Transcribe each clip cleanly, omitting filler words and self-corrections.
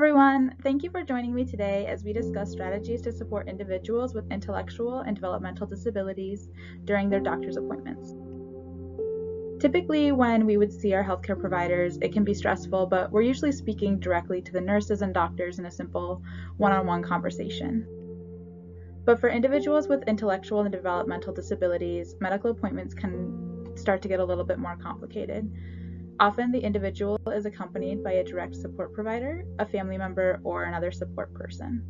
everyone, thank you for joining me today as we discuss strategies to support individuals with intellectual and developmental disabilities during their doctor's appointments. Typically, when we would see our healthcare providers, it can be stressful, but we're usually speaking directly to the nurses and doctors in a simple one-on-one conversation. But for individuals with intellectual and developmental disabilities, medical appointments can start to get a little bit more complicated. Often the individual is accompanied by a direct support provider, a family member, or another support person.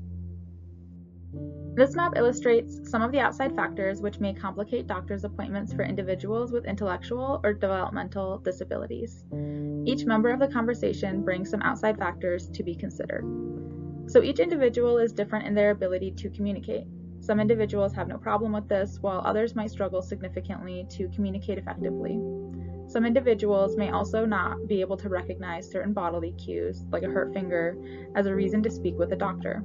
This map illustrates some of the outside factors which may complicate doctor's appointments for individuals with intellectual or developmental disabilities. Each member of the conversation brings some outside factors to be considered. So each individual is different in their ability to communicate. Some individuals have no problem with this, while others might struggle significantly to communicate effectively. Some individuals may also not be able to recognize certain bodily cues, like a hurt finger, as a reason to speak with a doctor.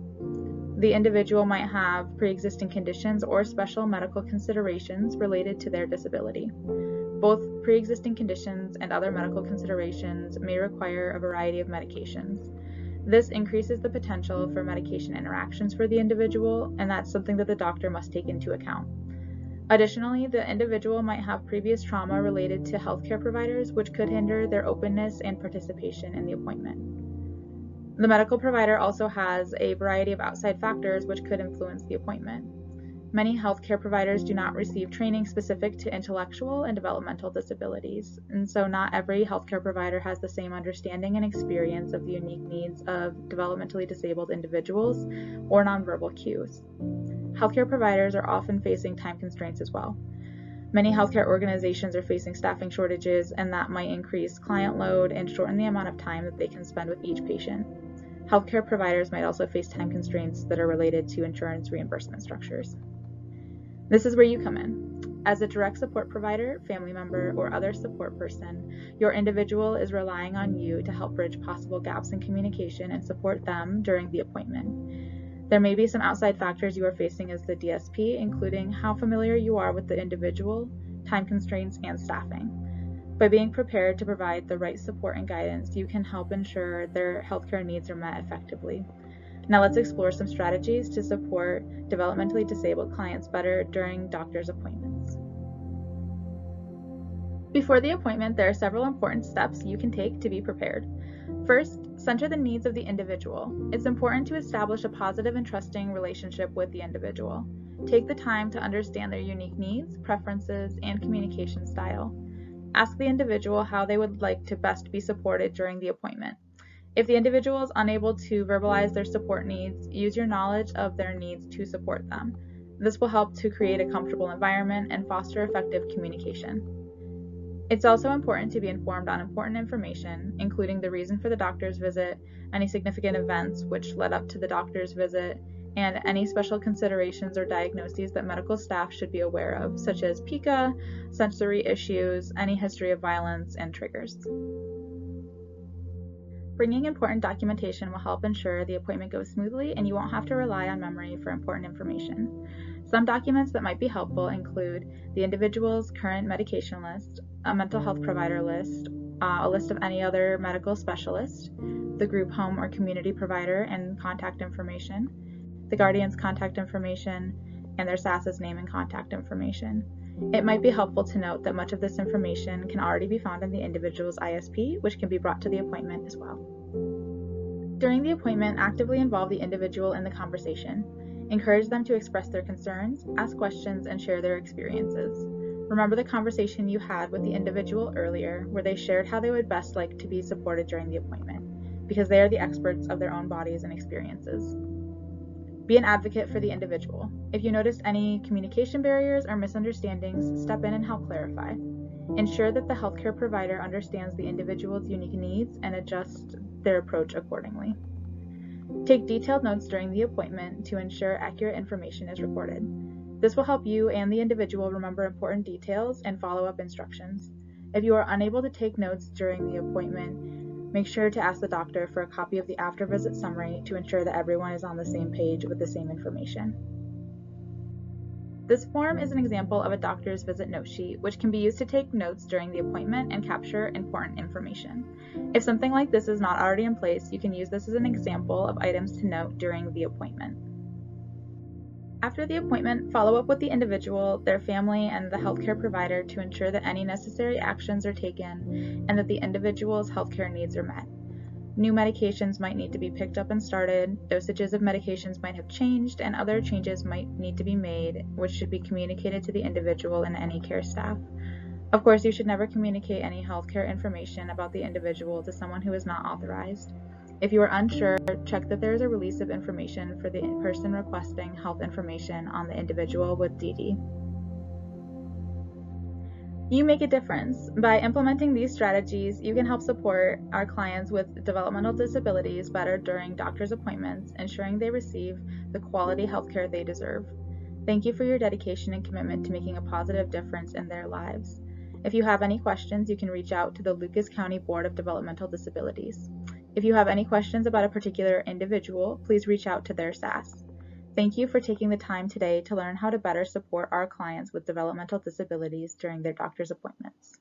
The individual might have pre-existing conditions or special medical considerations related to their disability. Both pre-existing conditions and other medical considerations may require a variety of medications. This increases the potential for medication interactions for the individual, and that's something that the doctor must take into account. Additionally, the individual might have previous trauma related to healthcare providers, which could hinder their openness and participation in the appointment. The medical provider also has a variety of outside factors which could influence the appointment. Many healthcare providers do not receive training specific to intellectual and developmental disabilities, and so not every healthcare provider has the same understanding and experience of the unique needs of developmentally disabled individuals or nonverbal cues. Healthcare providers are often facing time constraints as well. Many healthcare organizations are facing staffing shortages, and that might increase client load and shorten the amount of time that they can spend with each patient. Healthcare providers might also face time constraints that are related to insurance reimbursement structures. This is where you come in. As a direct support provider, family member, or other support person, your individual is relying on you to help bridge possible gaps in communication and support them during the appointment. There may be some outside factors you are facing as the DSP, including how familiar you are with the individual, time constraints, and staffing. By being prepared to provide the right support and guidance, you can help ensure their healthcare needs are met effectively. Now let's explore some strategies to support developmentally disabled clients better during doctor's appointments. Before the appointment, there are several important steps you can take to be prepared. First, center the needs of the individual. It's important to establish a positive and trusting relationship with the individual. Take the time to understand their unique needs, preferences, and communication style. Ask the individual how they would like to best be supported during the appointment. If the individual is unable to verbalize their support needs, use your knowledge of their needs to support them. This will help to create a comfortable environment and foster effective communication. It's also important to be informed on important information, including the reason for the doctor's visit, any significant events which led up to the doctor's visit, and any special considerations or diagnoses that medical staff should be aware of, such as pica, sensory issues, any history of violence, and triggers. Bringing important documentation will help ensure the appointment goes smoothly and you won't have to rely on memory for important information. Some documents that might be helpful include the individual's current medication list, a mental health provider list, a list of any other medical specialist, the group home or community provider and contact information, the guardian's contact information, and their SAS's name and contact information. It might be helpful to note that much of this information can already be found in the individual's ISP, which can be brought to the appointment as well. During the appointment, actively involve the individual in the conversation. Encourage them to express their concerns, ask questions, and share their experiences. Remember the conversation you had with the individual earlier, where they shared how they would best like to be supported during the appointment, because they are the experts of their own bodies and experiences. Be an advocate for the individual. If you notice any communication barriers or misunderstandings, step in and help clarify. Ensure that the healthcare provider understands the individual's unique needs and adjust their approach accordingly. Take detailed notes during the appointment to ensure accurate information is recorded. This will help you and the individual remember important details and follow-up instructions. If you are unable to take notes during the appointment, make sure to ask the doctor for a copy of the after-visit summary to ensure that everyone is on the same page with the same information. This form is an example of a doctor's visit note sheet, which can be used to take notes during the appointment and capture important information. If something like this is not already in place, you can use this as an example of items to note during the appointment. After the appointment, follow up with the individual, their family, and the healthcare provider to ensure that any necessary actions are taken and that the individual's healthcare needs are met. New medications might need to be picked up and started, dosages of medications might have changed, and other changes might need to be made, which should be communicated to the individual and any care staff. Of course, you should never communicate any healthcare information about the individual to someone who is not authorized. If you are unsure, check that there is a release of information for the person requesting health information on the individual with DD. You make a difference. By implementing these strategies, you can help support our clients with developmental disabilities better during doctor's appointments, ensuring they receive the quality healthcare they deserve. Thank you for your dedication and commitment to making a positive difference in their lives. If you have any questions, you can reach out to the Lucas County Board of Developmental Disabilities. If you have any questions about a particular individual, please reach out to their SAS. Thank you for taking the time today to learn how to better support our clients with developmental disabilities during their doctor's appointments.